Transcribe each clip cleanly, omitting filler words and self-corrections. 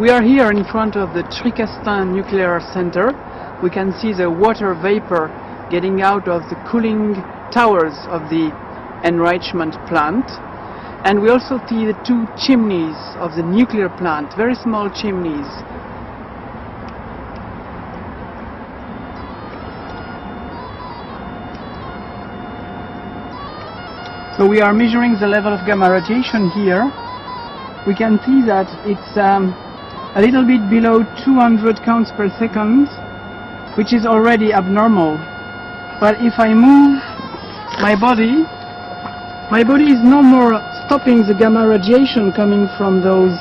We are here in front of the Tricastin Nuclear Center. We can see the water vapor getting out of the cooling towers of the enrichment plant. And we also see the two chimneys of the nuclear plant, very small chimneys. So we are measuring the level of gamma radiation here. We can see that it's a little bit below 200 counts per second, which is already abnormal. But if I move my body is no more stopping the gamma radiation coming from those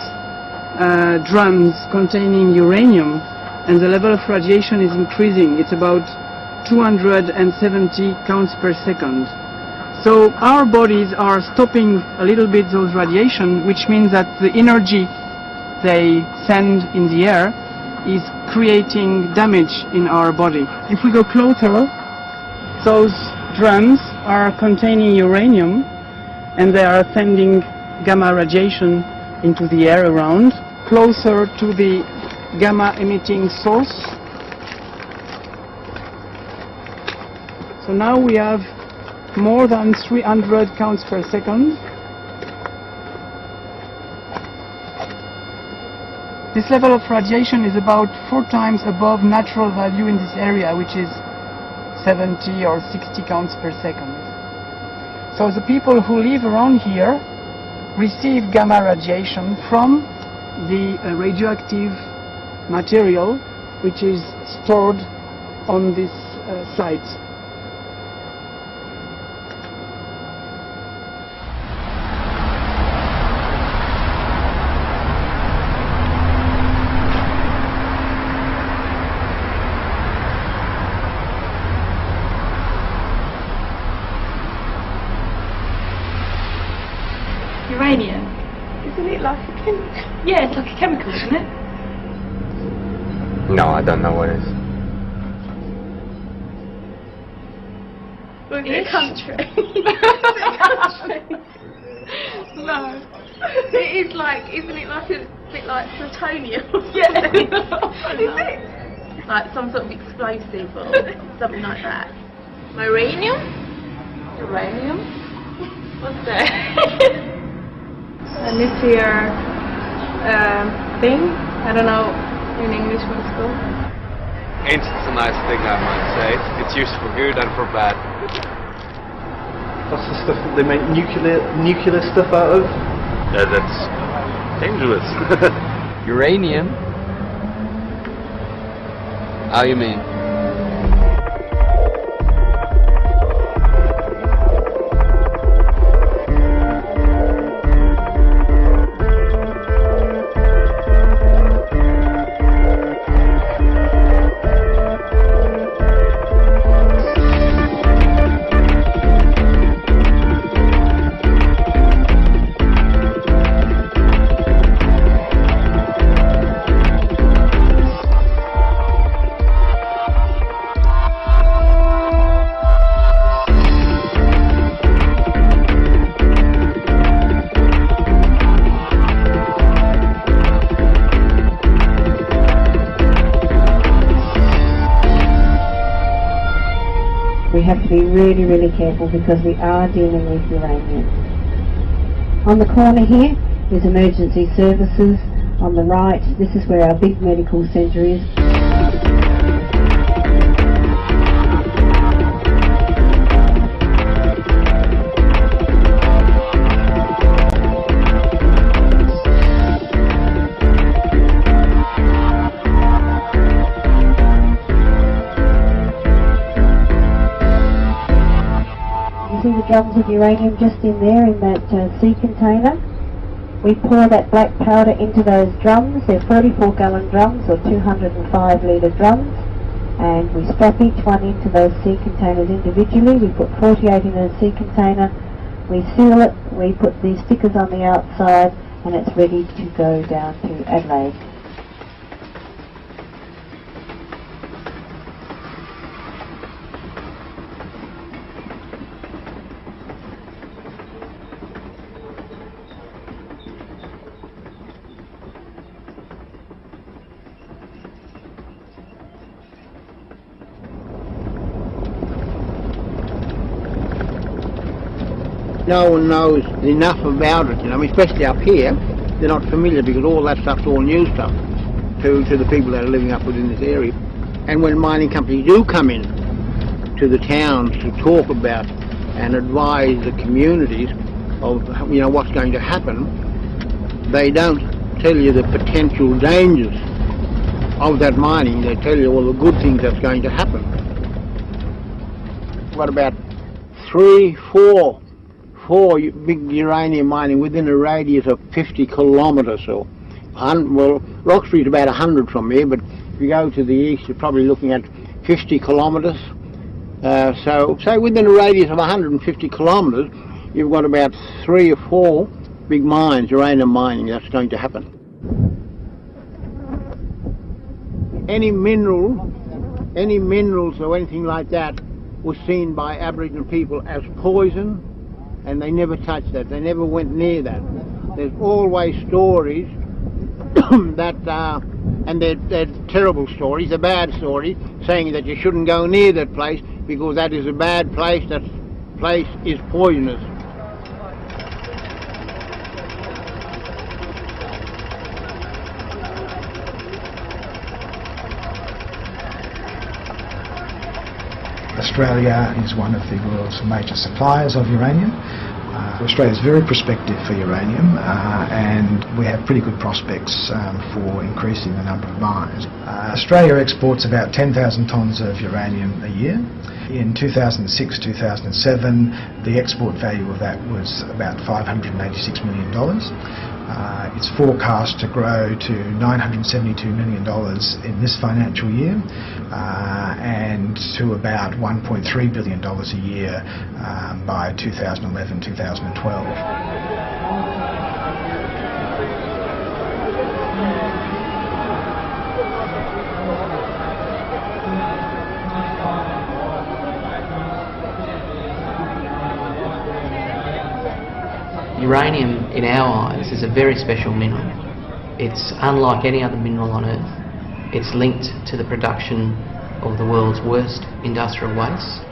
drums containing uranium, and the level of radiation is increasing. It's about 270 counts per second. So our bodies are stopping a little bit those radiation, which means that the energy they send in the air is creating damage in our body. If we go closer, those drums are containing uranium and they are sending gamma radiation into the air around, closer to the gamma emitting source. So now we have more than 300 counts per second. This level of radiation is about 4 times above natural value in this area, which is 70 or 60 counts per second. So the people who live around here receive gamma radiation from the radioactive material which is stored on this site. Uranium. Isn't it like a chemical? Yeah, it's like a chemical, isn't it? No, I don't know what it is. Was it a country? No. It is like, isn't it like a bit like plutonium? Yeah. Is it? Like some sort of explosive or something like that. Uranium? Uranium? What's that? A nuclear thing. I don't know in English what it's called. It's a nice thing, I might say. It's used for good and for bad. That's the stuff that they make nuclear stuff out of? Yeah, that's dangerous. Uranium? How you mean? We have to be really, really careful because we are dealing with uranium. On the corner here is emergency services. On the right, this is where our big medical centre is. See the drums of uranium just in there in that sea container. We pour that black powder into those drums. They're 44-gallon drums or 205-litre drums, and we strap each one into those sea containers individually. We put 48 in a sea container, we seal it, we put these stickers on the outside, and it's ready to go down to Adelaide. no one knows enough about it, you know, especially up here. They're not familiar because all that stuff's all new stuff to the people that are living up within this area. And when mining companies do come in to the towns to talk about and advise the communities of, you know, what's going to happen, they don't tell you the potential dangers of that mining. They tell you all the good things that's going to happen. What about four big uranium mining within a radius of 50 kilometres or, well, Roxbury's about 100 from here, but if you go to the east, you're probably looking at 50 kilometres. So, say within a radius of 150 kilometres, you've got about 3 or 4 big mines, uranium mining, that's going to happen. Any minerals or anything like that was seen by Aboriginal people as poison, and they never touched that. They never went near that. There's always stories that, and they're terrible stories, they're bad stories, saying that you shouldn't go near that place because that is a bad place, that place is poisonous. Australia is one of the world's major suppliers of uranium. Australia is very prospective for uranium and we have pretty good prospects for increasing the number of mines. Australia exports about 10,000 tonnes of uranium a year. In 2006-2007 the export value of that was about $586 million. It's forecast to grow to $972 million in this financial year and to about $1.3 billion a year by 2011-2012. Uranium, in our eyes, is a very special mineral. It's unlike any other mineral on Earth. It's linked to the production of the world's worst industrial wastes,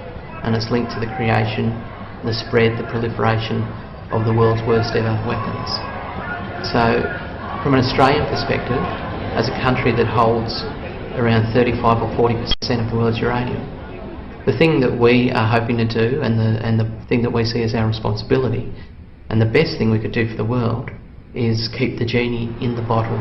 and it's linked to the creation, the spread, the proliferation of the world's worst ever weapons. So, from an Australian perspective, as a country that holds around 35 or 40% of the world's uranium, the thing that we are hoping to do, and the thing that we see as our responsibility, and the best thing we could do for the world, is keep the genie in the bottle.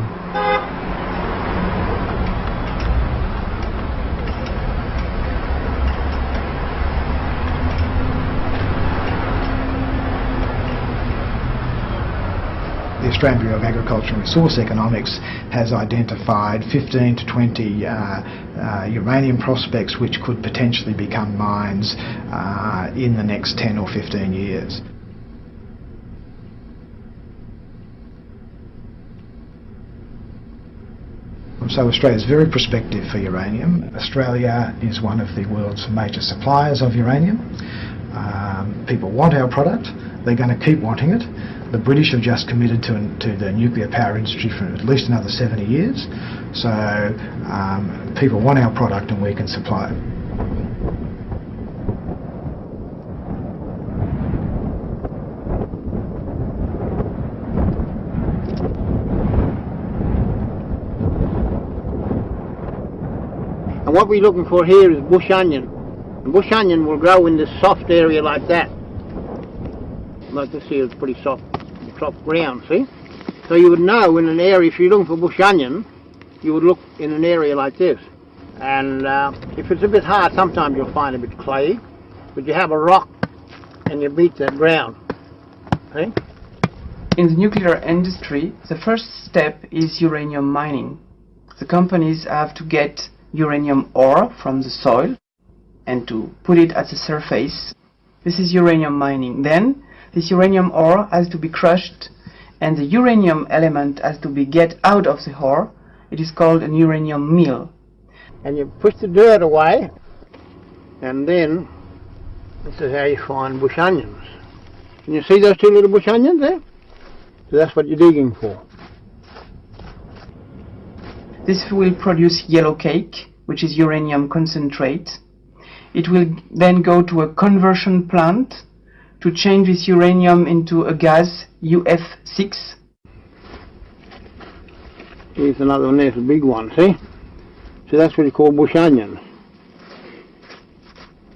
The Australian Bureau of Agriculture and Resource Economics has identified 15 to 20 uranium prospects which could potentially become mines in the next 10 or 15 years. So Australia is very prospective for uranium. Australia is one of the world's major suppliers of uranium. People want our product, they're going to keep wanting it. The British have just committed to the nuclear power industry for at least another 70 years. So people want our product and we can supply it. And what we're looking for here is bush onion. And bush onion will grow in this soft area like that. Like this here, it's pretty soft ground, see? So you would know in an area, if you're looking for bush onion, you would look in an area like this. And if it's a bit hard, sometimes you'll find a bit clayey, but you have a rock and you beat that ground, see? In the nuclear industry, the first step is uranium mining. The companies have to get uranium ore from the soil and to put it at the surface. This is uranium mining. Then this uranium ore has to be crushed and the uranium element has to be get out of the ore. It is called an uranium mill. And you push the dirt away, and then this is how you find bush onions. Can you see those two little bush onions there? So that's what you're digging for. This will produce yellow cake, which is uranium concentrate. It will then go to a conversion plant to change this uranium into a gas, UF6. Here's another one, there's a big one, see? So that's what you call bush onion.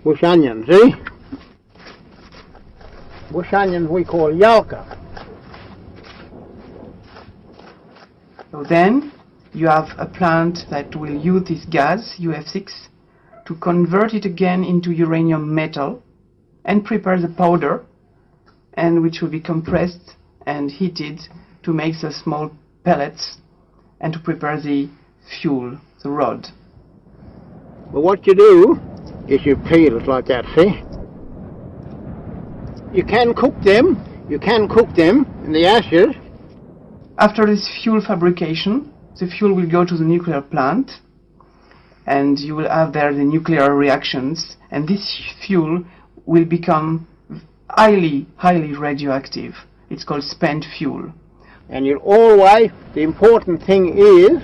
Bush onion, see? Bush onions we call yalka. So then you have a plant that will use this gas, UF6, to convert it again into uranium metal and prepare the powder, and which will be compressed and heated to make the small pellets and to prepare the fuel, the rod. But what you do is you peel it like that, see? You can cook them in the ashes. After this fuel fabrication, the fuel will go to the nuclear plant, and you will have there the nuclear reactions, and this fuel will become highly radioactive. It's called spent fuel. And you'll always, the important thing is,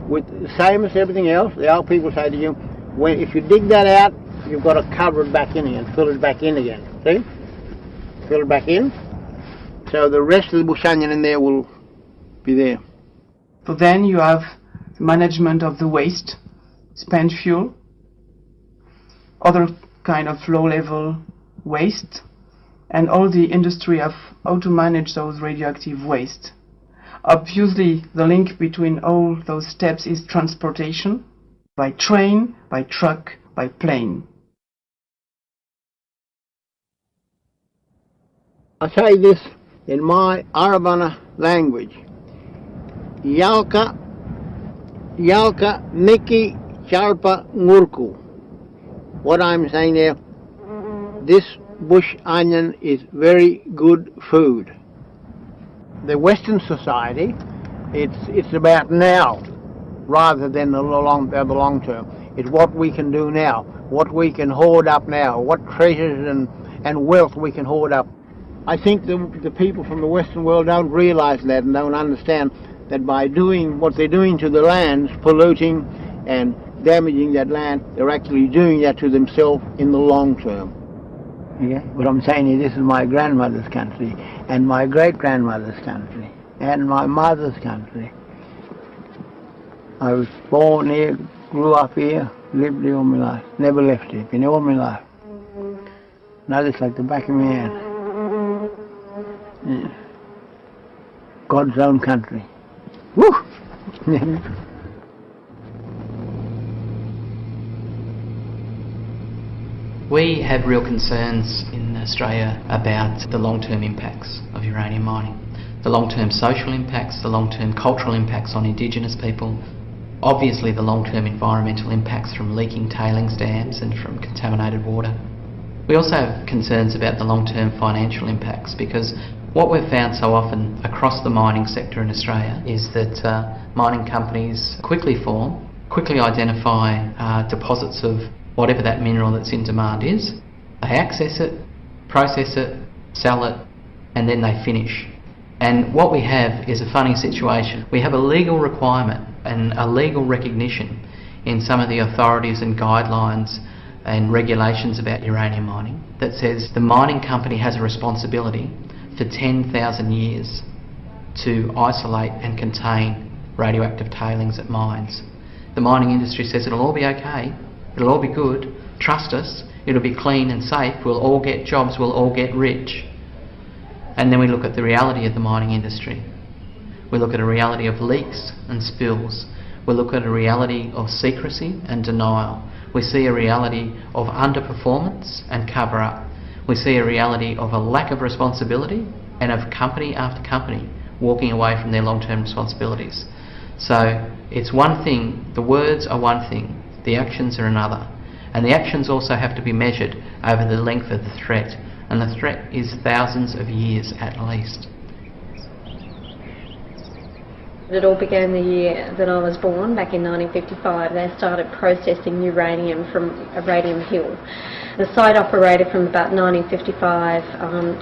with the same as everything else, the old people say to you, if you dig that out, you've got to cover it back in again, fill it back in again, see? Fill it back in, so the rest of the bush onion in there will be there. So then you have the management of the waste, spent fuel, other kind of low-level waste, and all the industry of how to manage those radioactive waste. Obviously, the link between all those steps is transportation, by train, by truck, by plane. I say this in my Arabana language. Yalka Niki Charpa Ngurku. What I'm saying there, this bush onion is very good food. The Western society, it's about now rather than the long term. It's what we can do now, what we can hoard up now, what treasures and wealth we can hoard up. I think the people from the Western world don't realise that and don't understand that by doing what they're doing to the lands, polluting and damaging that land, they're actually doing that to themselves in the long term. Yeah, what I'm saying is this is my grandmother's country and my great-grandmother's country and my mother's country. I was born here, grew up here, lived here all my life, never left it, been here all my life. Now it's like the back of my hand. Yeah. God's own country. Woo! We have real concerns in Australia about the long-term impacts of uranium mining. The long-term social impacts, the long-term cultural impacts on Indigenous people, obviously the long-term environmental impacts from leaking tailings dams and from contaminated water. We also have concerns about the long-term financial impacts, because what we've found so often across the mining sector in Australia is that mining companies quickly form, quickly identify deposits of whatever that mineral that's in demand is. They access it, process it, sell it, and then they finish. And what we have is a funny situation. We have a legal requirement and a legal recognition in some of the authorities and guidelines and regulations about uranium mining that says the mining company has a responsibility for 10,000 years to isolate and contain radioactive tailings at mines. The mining industry says it'll all be okay, it'll all be good, trust us, it'll be clean and safe, we'll all get jobs, we'll all get rich. And then we look at the reality of the mining industry. We look at a reality of leaks and spills. We look at a reality of secrecy and denial. We see a reality of underperformance and cover-up. We see a reality of a lack of responsibility and of company after company walking away from their long-term responsibilities. So it's one thing, the words are one thing, the actions are another. And the actions also have to be measured over the length of the threat. And the threat is thousands of years at least. It all began the year that I was born, back in 1955. They started processing uranium from Radium Hill. The site operated from about 1955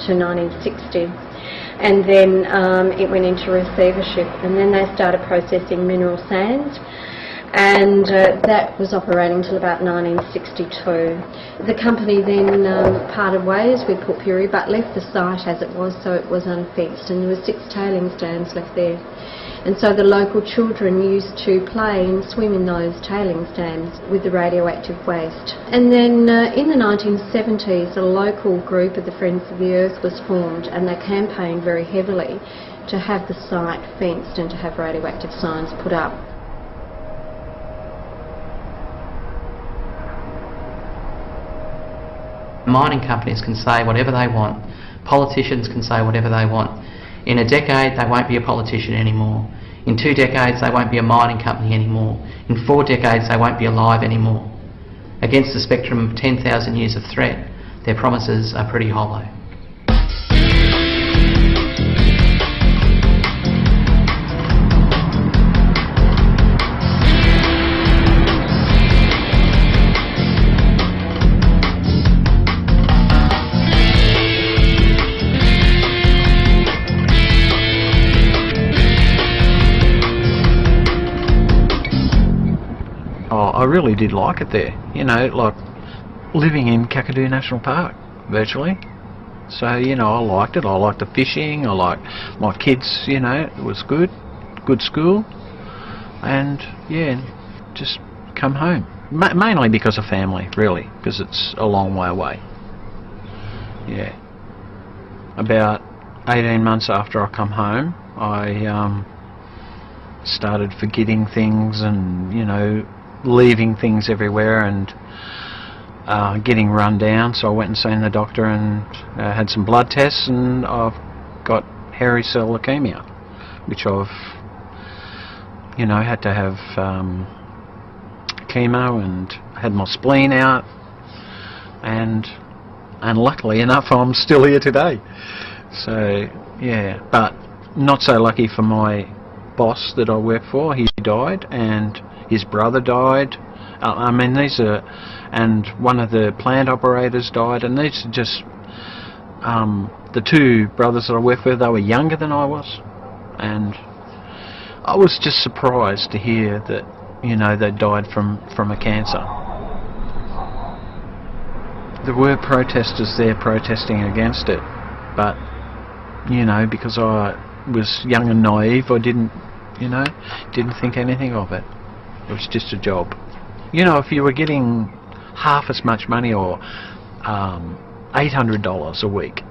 to 1960. And then it went into receivership, and then they started processing mineral sand. and that was operating till about 1962. The company then parted ways with Port Pirie, but left the site as it was, so it was unfenced, and there were 6 tailings dams left there. And so the local children used to play and swim in those tailings dams with the radioactive waste. And then in the 1970s, a local group of the Friends of the Earth was formed, and they campaigned very heavily to have the site fenced and to have radioactive signs put up. Mining companies can say whatever they want. Politicians can say whatever they want. In a decade, they won't be a politician anymore. In 2 decades, they won't be a mining company anymore. In 4 decades, they won't be alive anymore. Against the spectrum of 10,000 years of threat, their promises are pretty hollow. I really did like it there, you know, like living in Kakadu National Park, virtually. So, you know, I liked it. I liked the fishing, I liked my kids, you know, it was good school, and yeah, just come home. Mainly because of family, really, because it's a long way away. Yeah. About 18 months after I come home, I started forgetting things and, you know, leaving things everywhere and getting run down, so I went and seen the doctor and had some blood tests, and I've got hairy cell leukemia, which I've, you know, had to have chemo and had my spleen out, and luckily enough I'm still here today. So yeah, but not so lucky for my boss that I work for. He died, and his brother died. I mean, these are, and one of the plant operators died, and these are just the 2 brothers that I work with. They were younger than I was, and I was just surprised to hear that, you know, they died from a cancer. There were protesters there protesting against it, but, you know, because I was young and naive, I didn't think anything of it. It was just a job. You know, if you were getting half as much money, or $800 a week,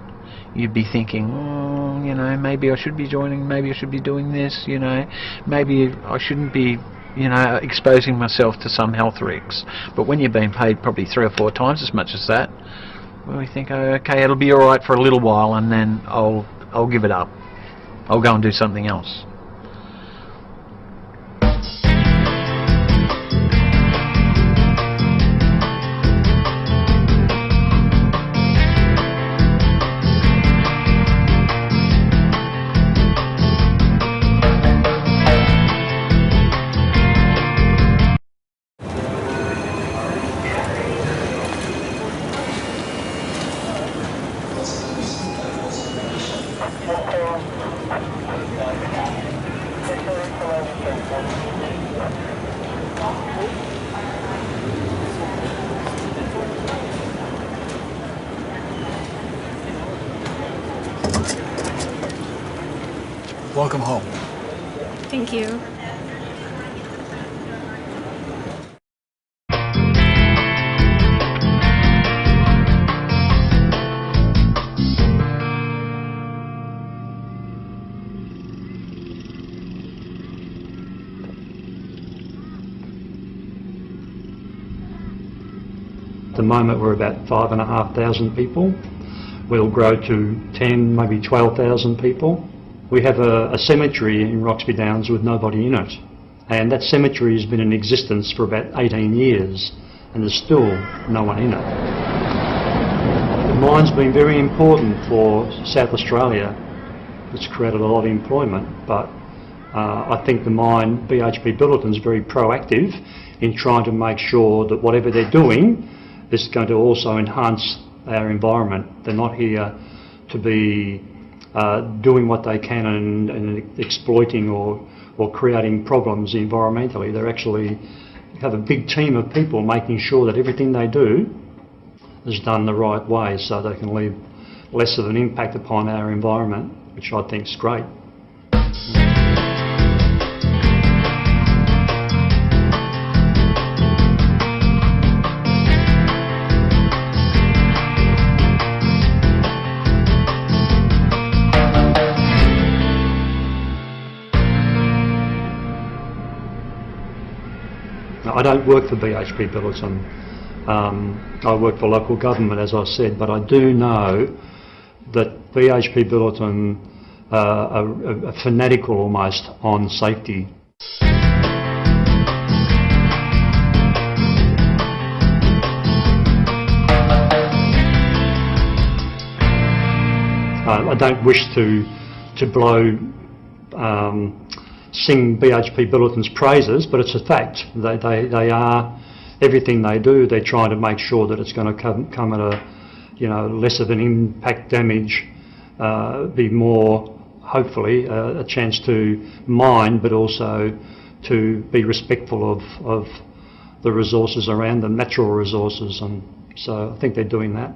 you'd be thinking, oh, you know, maybe I should be joining, maybe I should be doing this, you know, maybe I shouldn't be, you know, exposing myself to some health risks. But when you're being paid probably 3 or 4 times as much as that, well, we think, oh, okay, it'll be alright for a little while, and then I'll give it up. I'll go and do something else. Welcome home. Thank you. At the moment we're about 5,500 people. We'll grow to 10, maybe 12,000 people. We have a cemetery in Roxby Downs with nobody in it, and that cemetery has been in existence for about 18 years and there's still no one in it. The mine's been very important for South Australia. It's created a lot of employment, but I think the mine, BHP Billiton, is very proactive in trying to make sure that whatever they're doing is going to also enhance our environment. They're not here to be doing what they can and exploiting or or creating problems environmentally. They actually have a big team of people making sure that everything they do is done the right way so they can leave less of an impact upon our environment, which I think is great. I don't work for BHP Billiton. I work for local government, as I said, but I do know that BHP Billiton are fanatical almost on safety. I don't wish to blow sing BHP Billiton's praises, but it's a fact. They are, everything they do, they're trying to make sure that it's going to come at a, you know, less of an impact damage, be more, hopefully, a chance to mine, but also to be respectful of the resources around them, natural resources, and so I think they're doing that.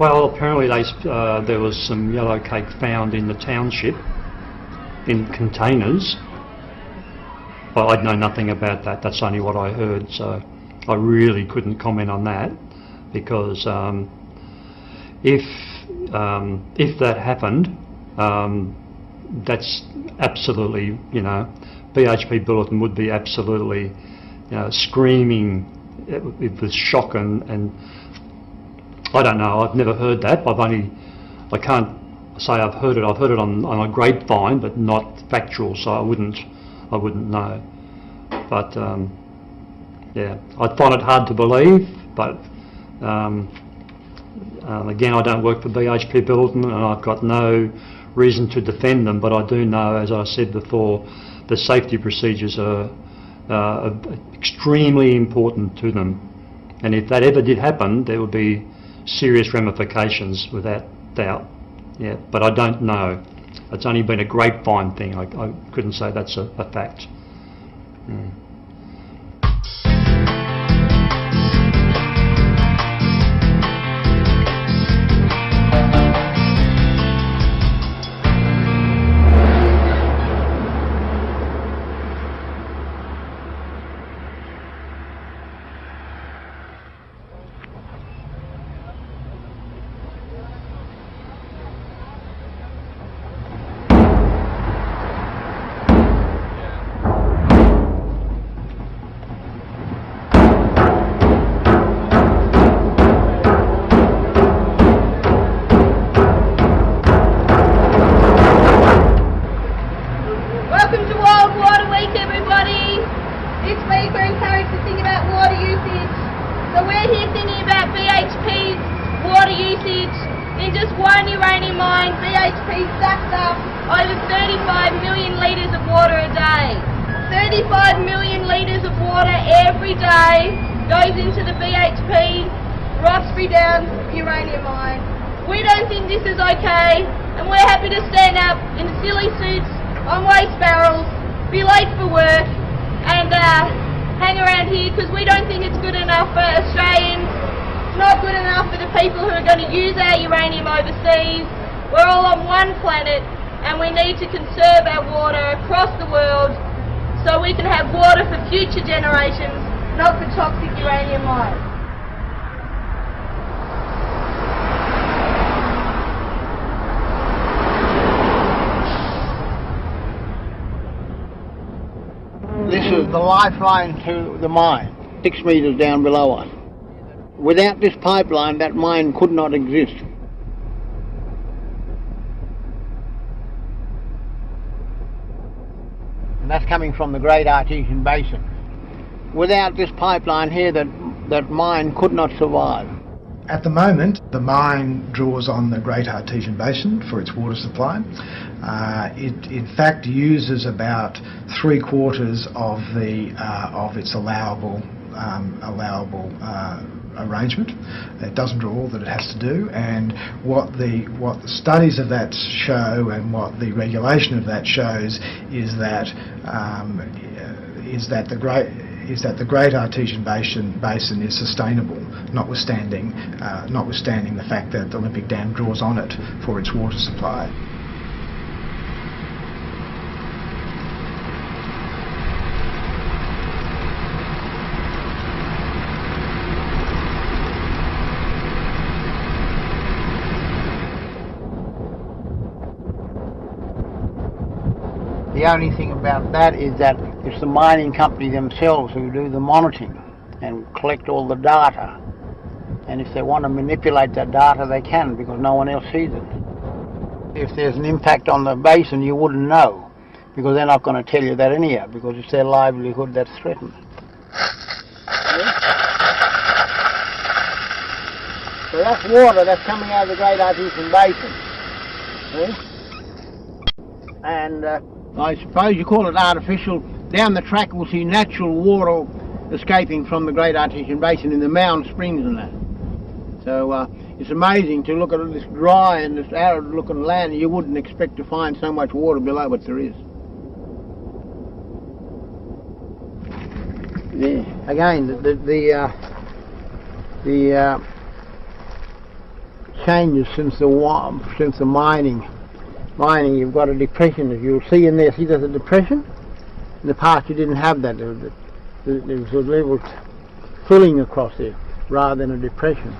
Well, apparently there was some yellow cake found in the township in containers, but I'd know nothing about that. That's only what I heard, so I really couldn't comment on that, because if that happened, that's absolutely, you know, BHP Billiton would be absolutely, you know, screaming with shock and I don't know, I've never heard that. I can't say I've heard it on a grapevine, but not factual, so I wouldn't know. But yeah, I find it hard to believe, but again, I don't work for BHP Billiton and I've got no reason to defend them, but I do know, as I said before, the safety procedures are extremely important to them. And if that ever did happen, there would be serious ramifications without doubt. Yeah, but I don't know. It's only been a grapevine thing. I couldn't say that's a fact. Mm. In just one uranium mine, BHP sucks up over 35 million litres of water a day. 35 million litres of water every day goes into the BHP Roxby Downs uranium mine. We don't think this is okay, and we're happy to stand up in silly suits on waste barrels, be late for work, and hang around here because we don't think it's good enough for Australians. It's not good enough for the people who are going to use our uranium overseas. We're all on one planet, and we need to conserve our water across the world so we can have water for future generations, not for toxic uranium mines. This is the lifeline to the mine, 6 metres down below us. Without this pipeline, that mine could not exist. And that's coming from the Great Artesian Basin. Without this pipeline here, that mine could not survive. At the moment, the mine draws on the Great Artesian Basin for its water supply. It in fact uses about 3/4 of its allowable arrangement. It doesn't draw all that it has to do, and what the studies of that show and what the regulation of that shows is that the Great Artesian Basin is sustainable, notwithstanding the fact that the Olympic Dam draws on it for its water supply. The only thing about that is that it's the mining company themselves who do the monitoring and collect all the data. And if they want to manipulate that data, they can, because no one else sees it. If there's an impact on the basin, you wouldn't know, because they're not going to tell you that anyhow, because it's their livelihood that's threatened. So that's water that's coming out of the Great Artesian Basin. See? And I suppose you call it artificial. Down the track we'll see natural water escaping from the Great Artesian Basin in the Mound Springs and that. So it's amazing to look at this dry and this arid looking land. You wouldn't expect to find so much water below, but there is. Yeah. Again, the changes since the mining, you've got a depression, as you'll see in there. See, there's a depression. In the past you didn't have that. There was a level filling across there rather than a depression.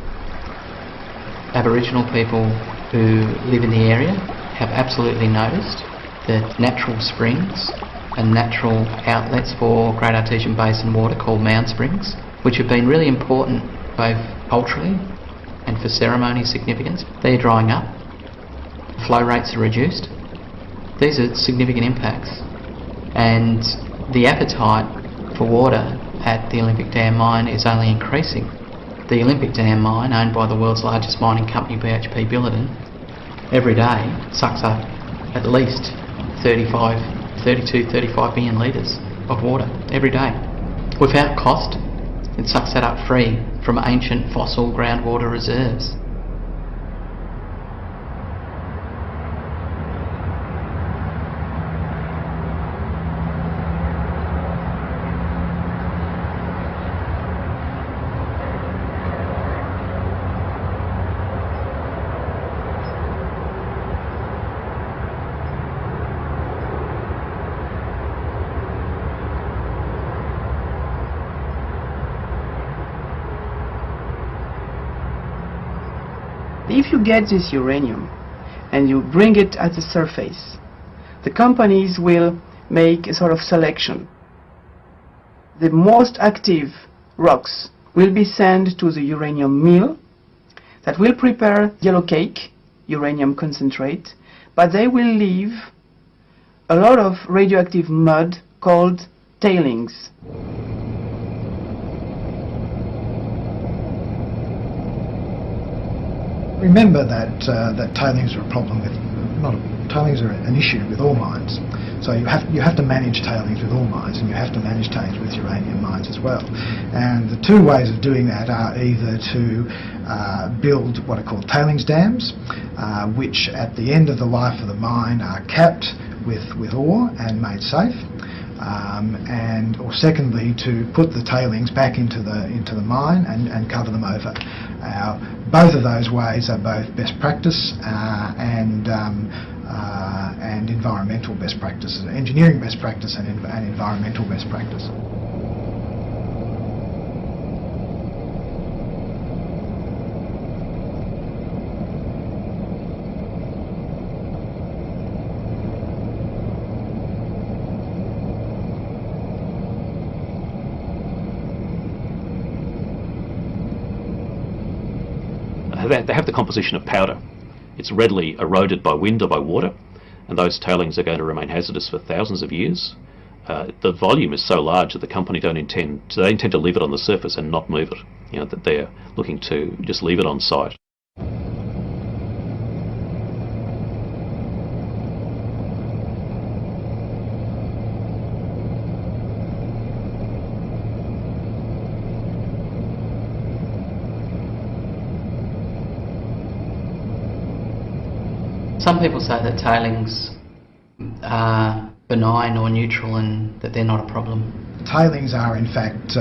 Aboriginal people who live in the area have absolutely noticed that natural springs and natural outlets for Great Artesian Basin water called Mound Springs, which have been really important both culturally and for ceremony significance, they're drying up. Flow rates are reduced. These are significant impacts, and the appetite for water at the Olympic Dam mine is only increasing. The Olympic Dam mine, owned by the world's largest mining company, BHP Billiton, every day sucks up at least 32-35 million litres of water every day. Without cost, it sucks that up free from ancient fossil groundwater reserves. If you get this uranium and you bring it at the surface, the companies will make a sort of selection. The most active rocks will be sent to the uranium mill that will prepare yellow cake, uranium concentrate, but they will leave a lot of radioactive mud called tailings. Remember that tailings are a problem with, tailings are an issue with all mines. So you have to manage tailings with all mines, and you have to manage tailings with uranium mines as well. And the two ways of doing that are either to build what are called tailings dams, which at the end of the life of the mine are capped with ore and made safe. Or secondly, to put the tailings back into the mine and cover them over. Both of those ways are both best practice and environmental best practices, engineering best practice and environmental best practice. They have the composition of powder. It's readily eroded by wind or by water, and those tailings are going to remain hazardous for thousands of years. The volume is so large that the company they intend to leave it on the surface and not move it. That they're looking to just leave it on site. Some people say that tailings are benign or neutral and that they're not a problem. Tailings are in fact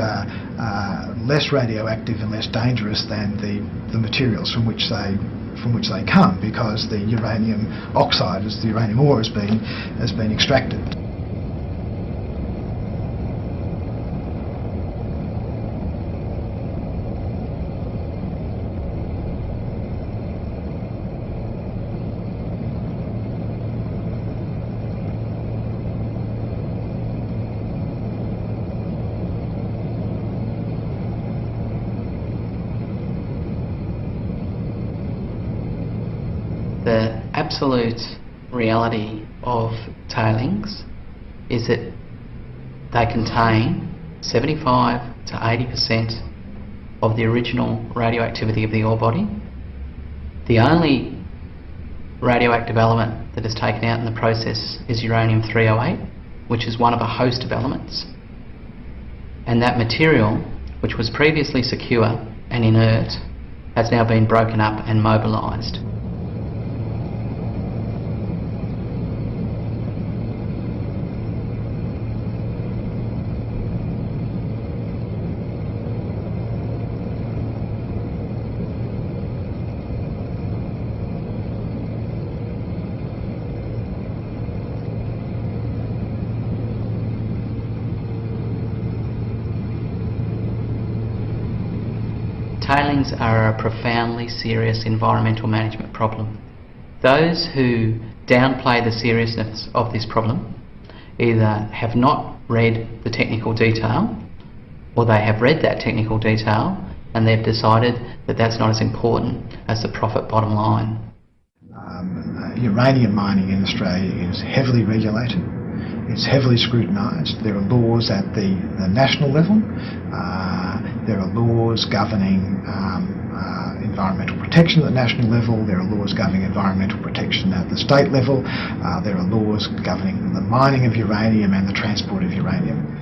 less radioactive and less dangerous than the materials from which they come, because the uranium oxide, as the uranium ore, has been extracted. The absolute reality of tailings is that they contain 75 to 80% of the original radioactivity of the ore body. The only radioactive element that is taken out in the process is uranium-308, which is one of a host of elements. And that material, which was previously secure and inert, has now been broken up and mobilised. Tailings are a profoundly serious environmental management problem. Those who downplay the seriousness of this problem either have not read the technical detail, or they have read that technical detail and they've decided that that's not as important as the profit bottom line. Uranium mining in Australia is heavily regulated. It's heavily scrutinised. There are laws at the national level. There are laws governing environmental protection at the national level. There are laws governing environmental protection at the state level. There are laws governing the mining of uranium and the transport of uranium.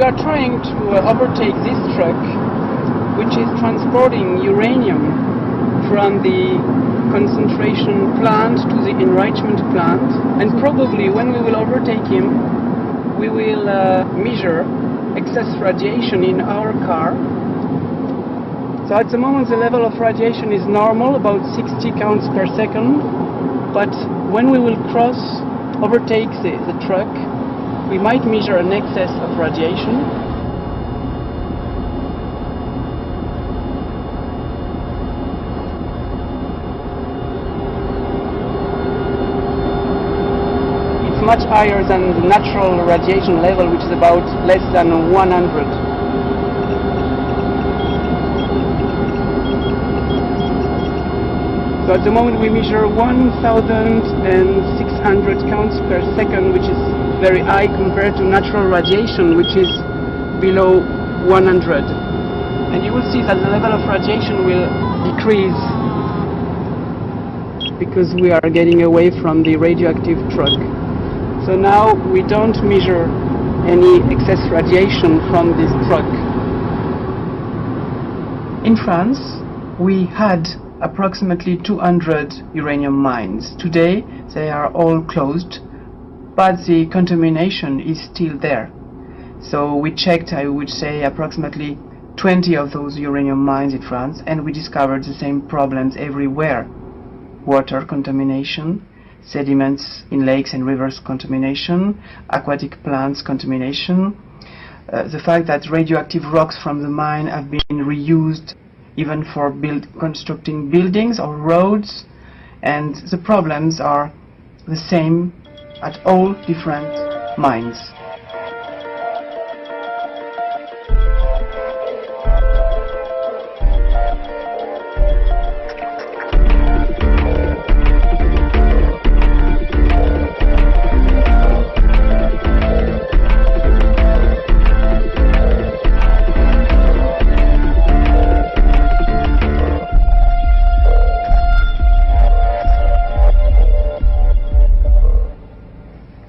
We are trying to overtake this truck, which is transporting uranium from the concentration plant to the enrichment plant, and probably when we will overtake him, we will measure excess radiation in our car. So at the moment the level of radiation is normal, about 60 counts per second, but when we will overtake the truck, we might measure an excess of radiation. It's much higher than the natural radiation level, which is about less than 100. So at the moment we measure 1,600 counts per second, which is very high compared to natural radiation, which is below 100. And you will see that the level of radiation will decrease because we are getting away from the radioactive truck. So now we don't measure any excess radiation from this truck. In France, we had approximately 200 uranium mines. Today they are all closed, but the contamination is still there. So we checked, I would say, approximately 20 of those uranium mines in France, and we discovered the same problems everywhere. Water contamination, sediments in lakes and rivers contamination, aquatic plants contamination, the fact that radioactive rocks from the mine have been reused even for constructing buildings or roads, and the problems are the same at all different mines.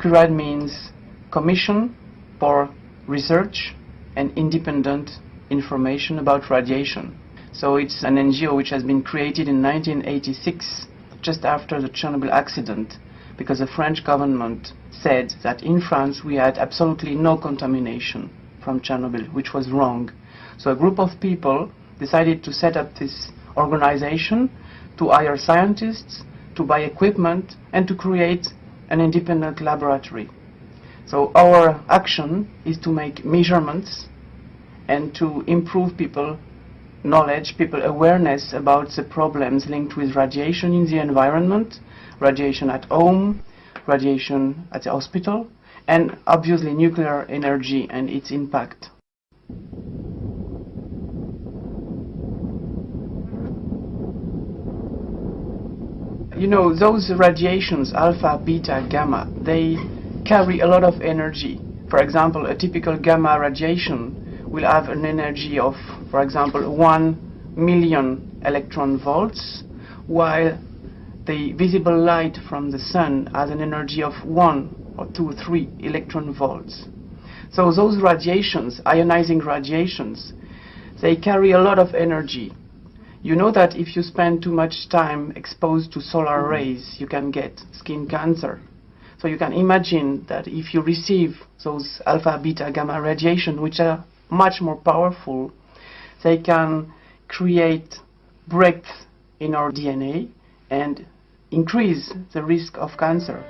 CURAD means Commission for Research and Independent Information about Radiation. So it's an NGO which has been created in 1986, just after the Chernobyl accident, because the French government said that in France we had absolutely no contamination from Chernobyl, which was wrong. So a group of people decided to set up this organization, to hire scientists, to buy equipment, and to create an independent laboratory. So our action is to make measurements and to improve people knowledge, people awareness about the problems linked with radiation in the environment, radiation at home, radiation at the hospital, and obviously nuclear energy and its impact. You know, those radiations, alpha, beta, gamma, they carry a lot of energy. For example, a typical gamma radiation will have an energy of, for example, 1 million electron volts, while the visible light from the sun has an energy of 1 or 2 or 3 electron volts. So those radiations, ionizing radiations, they carry a lot of energy. You know that if you spend too much time exposed to solar rays, you can get skin cancer. So you can imagine that if you receive those alpha, beta, gamma radiation, which are much more powerful, they can create breaks in our DNA and increase the risk of cancer.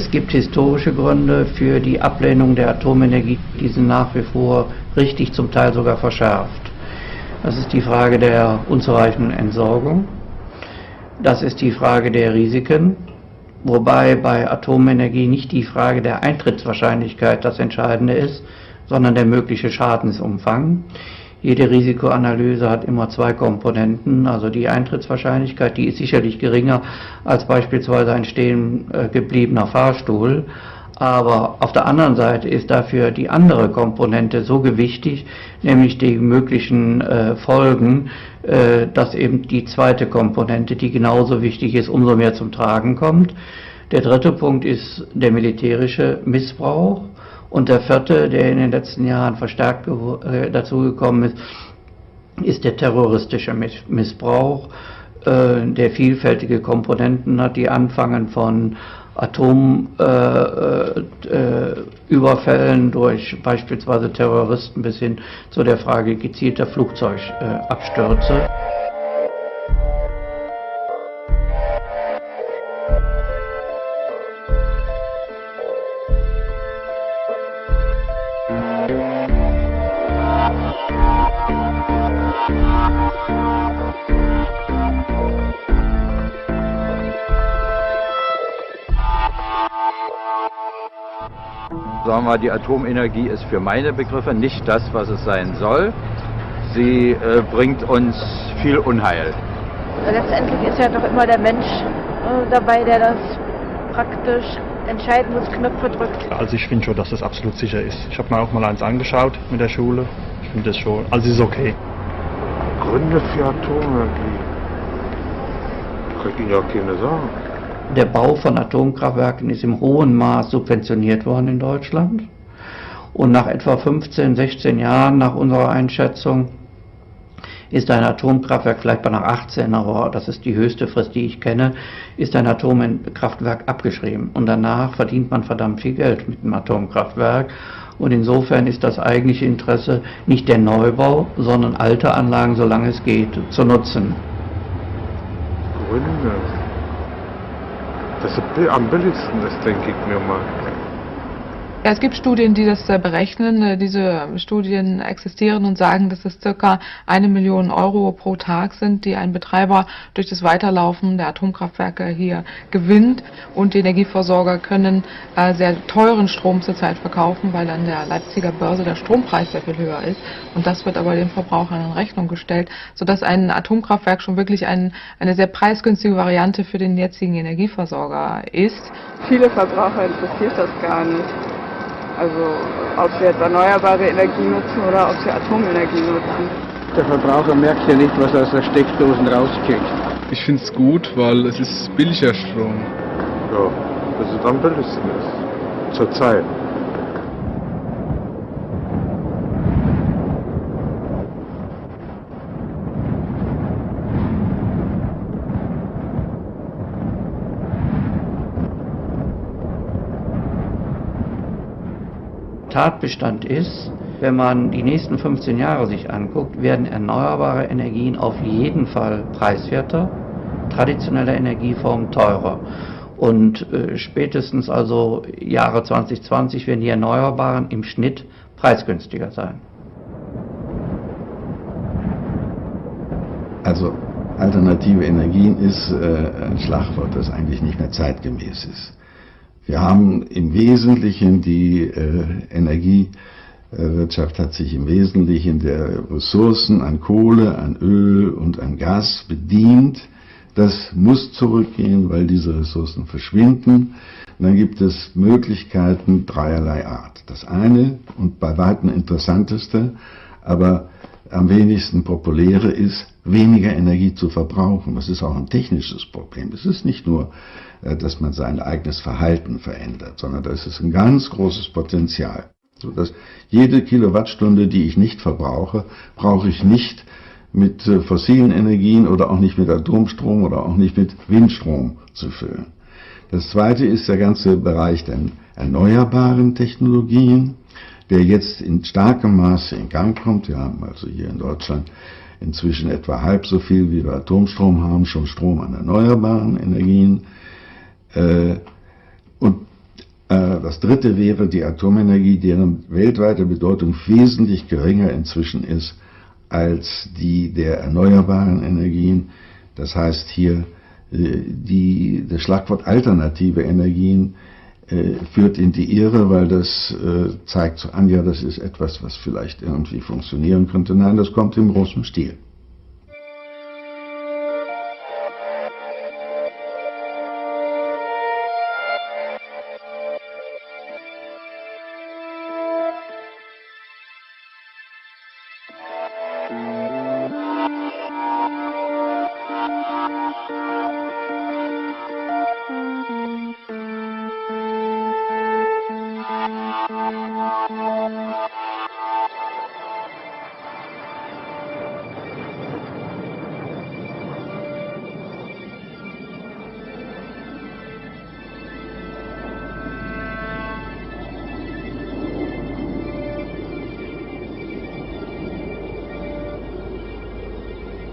Es gibt historische Gründe für die Ablehnung der Atomenergie, die sind nach wie vor richtig, zum Teil sogar verschärft. Das ist die Frage der unzureichenden Entsorgung. Das ist die Frage der Risiken, wobei bei Atomenergie nicht die Frage der Eintrittswahrscheinlichkeit das Entscheidende ist, sondern der mögliche Schadensumfang. Jede Risikoanalyse hat immer zwei Komponenten, also die Eintrittswahrscheinlichkeit, die ist sicherlich geringer als beispielsweise ein stehen gebliebener Fahrstuhl, aber auf der anderen Seite ist dafür die andere Komponente so gewichtig, nämlich die möglichen Folgen, dass eben die zweite Komponente, die genauso wichtig ist, umso mehr zum Tragen kommt. Der dritte Punkt ist der militärische Missbrauch. Und der vierte, der in den letzten Jahren verstärkt dazugekommen ist der terroristische Missbrauch, der vielfältige Komponenten hat, die anfangen von Atomüberfällen durch beispielsweise Terroristen bis hin zu der Frage gezielter Flugzeugabstürze. Sagen wir mal, die Atomenergie ist für meine Begriffe nicht das, was es sein soll. Sie bringt uns viel Unheil. Letztendlich ist ja doch immer der Mensch dabei, der das praktisch entscheiden muss, Knöpfe drückt. Also ich finde schon, dass das absolut sicher ist. Ich habe mir auch mal eins angeschaut mit der Schule. Ich finde das schon, also es ist okay. Gründe für Atomenergie? Kann ich Ihnen ja keine sagen. Der Bau von Atomkraftwerken ist im hohen Maß subventioniert worden in Deutschland. Und nach etwa 15, 16 Jahren nach unserer Einschätzung ist ein Atomkraftwerk, vielleicht nach 18, aber das ist die höchste Frist, die ich kenne, ist ein Atomkraftwerk abgeschrieben. Und danach verdient man verdammt viel Geld mit dem Atomkraftwerk. Und insofern ist das eigentliche Interesse nicht der Neubau, sondern alte Anlagen, solange es geht, zu nutzen. Gründe. Das ist am billigsten, das denke ich mir mal. Ja, es gibt Studien, die das berechnen. Diese Studien existieren und sagen, dass es ca. 1 Million Euro pro Tag sind, die ein Betreiber durch das Weiterlaufen der Atomkraftwerke hier gewinnt. Und die Energieversorger können sehr teuren Strom zurzeit verkaufen, weil an der Leipziger Börse der Strompreis sehr viel höher ist. Und das wird aber den Verbrauchern in Rechnung gestellt, sodass ein Atomkraftwerk schon wirklich eine sehr preisgünstige Variante für den jetzigen Energieversorger ist. Viele Verbraucher interessiert das gar nicht. Also ob sie jetzt erneuerbare Energie nutzen oder ob sie Atomenergie nutzen. Der Verbraucher merkt ja nicht, was er aus der Steckdosen rauskriegt. Ich finde es gut, weil es ist billiger Strom. Ja, das ist am billigsten ist. Zurzeit. Tatbestand ist, wenn man die nächsten 15 Jahre sich anguckt, werden erneuerbare Energien auf jeden Fall preiswerter, traditionelle Energieformen teurer. Und spätestens also Jahre 2020 werden die Erneuerbaren im Schnitt preisgünstiger sein. Also alternative Energien ist ein Schlagwort, das eigentlich nicht mehr zeitgemäß ist. Wir haben im Wesentlichen die Energiewirtschaft hat sich im Wesentlichen der Ressourcen an Kohle, an Öl und an Gas bedient. Das muss zurückgehen, weil diese Ressourcen verschwinden. Und dann gibt es Möglichkeiten dreierlei Art. Das eine und bei weitem interessanteste, aber am wenigsten populäre ist, weniger Energie zu verbrauchen. Das ist auch ein technisches Problem. Es ist nicht nur, dass man sein eigenes Verhalten verändert, sondern das ist ein ganz großes Potenzial. Sodass jede Kilowattstunde, die ich nicht verbrauche, brauche ich nicht mit fossilen Energien oder auch nicht mit Atomstrom oder auch nicht mit Windstrom zu füllen. Das zweite ist der ganze Bereich der erneuerbaren Technologien, der jetzt in starkem Maße in Gang kommt. Wir haben also hier in Deutschland inzwischen etwa halb so viel, wie wir Atomstrom haben, schon Strom an erneuerbaren Energien. Und Das dritte wäre die Atomenergie, deren weltweite Bedeutung wesentlich geringer inzwischen ist als die der erneuerbaren Energien. Das heißt hier, das Schlagwort alternative Energien führt in die Irre, weil das zeigt an, ja, das ist etwas, was vielleicht irgendwie funktionieren könnte. Nein, das kommt im großen Stil.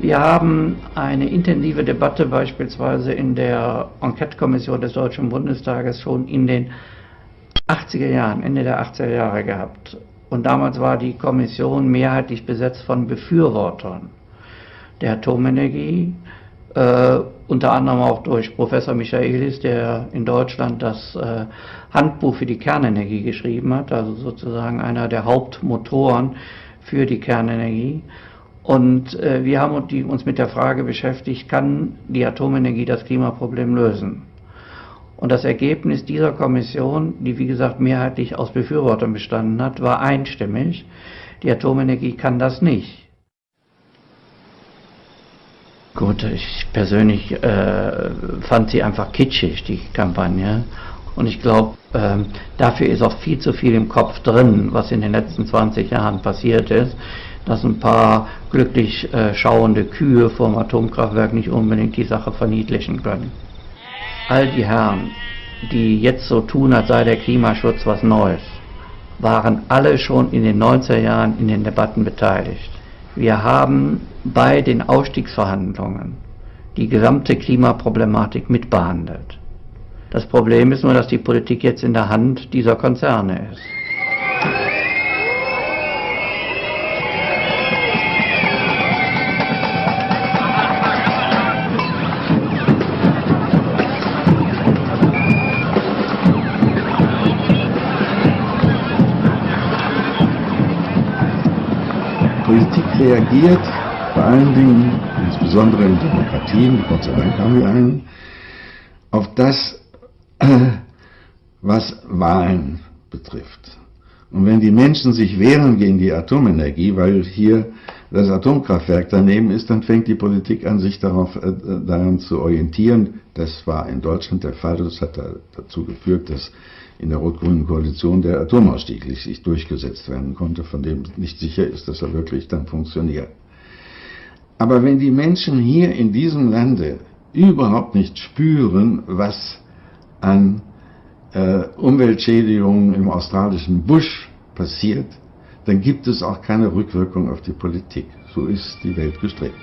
Wir haben eine intensive Debatte beispielsweise in der Enquete-Kommission des Deutschen Bundestages schon in den 80er Jahren, Ende der 80er Jahre gehabt. Und damals war die Kommission mehrheitlich besetzt von Befürwortern der Atomenergie, unter anderem auch durch Professor Michaelis, der in Deutschland das Handbuch für die Kernenergie geschrieben hat, also sozusagen einer der Hauptmotoren für die Kernenergie. Und wir haben uns mit der Frage beschäftigt, kann die Atomenergie das Klimaproblem lösen? Und das Ergebnis dieser Kommission, die wie gesagt mehrheitlich aus Befürwortern bestanden hat, war einstimmig: Die Atomenergie kann das nicht. Gut, ich persönlich fand sie einfach kitschig, die Kampagne. Und ich glaube, dafür ist auch viel zu viel im Kopf drin, was in den letzten 20 Jahren passiert ist, dass ein paar glücklich schauende Kühe vom Atomkraftwerk nicht unbedingt die Sache verniedlichen können. All die Herren, die jetzt so tun, als sei der Klimaschutz was Neues, waren alle schon in den 90er Jahren in den Debatten beteiligt. Wir haben bei den Ausstiegsverhandlungen die gesamte Klimaproblematik mitbehandelt. Das Problem ist nur, dass die Politik jetzt in der Hand dieser Konzerne ist. Politik reagiert vor allen Dingen, insbesondere in Demokratien, Gott sei Dank haben wir einen, auf das, was Wahlen betrifft. Und wenn die Menschen sich wehren gegen die Atomenergie, weil hier das Atomkraftwerk daneben ist, dann fängt die Politik an, sich daran zu orientieren. Das war in Deutschland der Fall. Das hat dazu geführt, dass in der rot-grünen Koalition der Atomausstieg sich durchgesetzt werden konnte, von dem nicht sicher ist, dass er wirklich dann funktioniert. Aber wenn die Menschen hier in diesem Lande überhaupt nicht spüren, was an Umweltschädigungen im australischen Busch passiert, dann gibt es auch keine Rückwirkung auf die Politik. So ist die Welt gestrickt.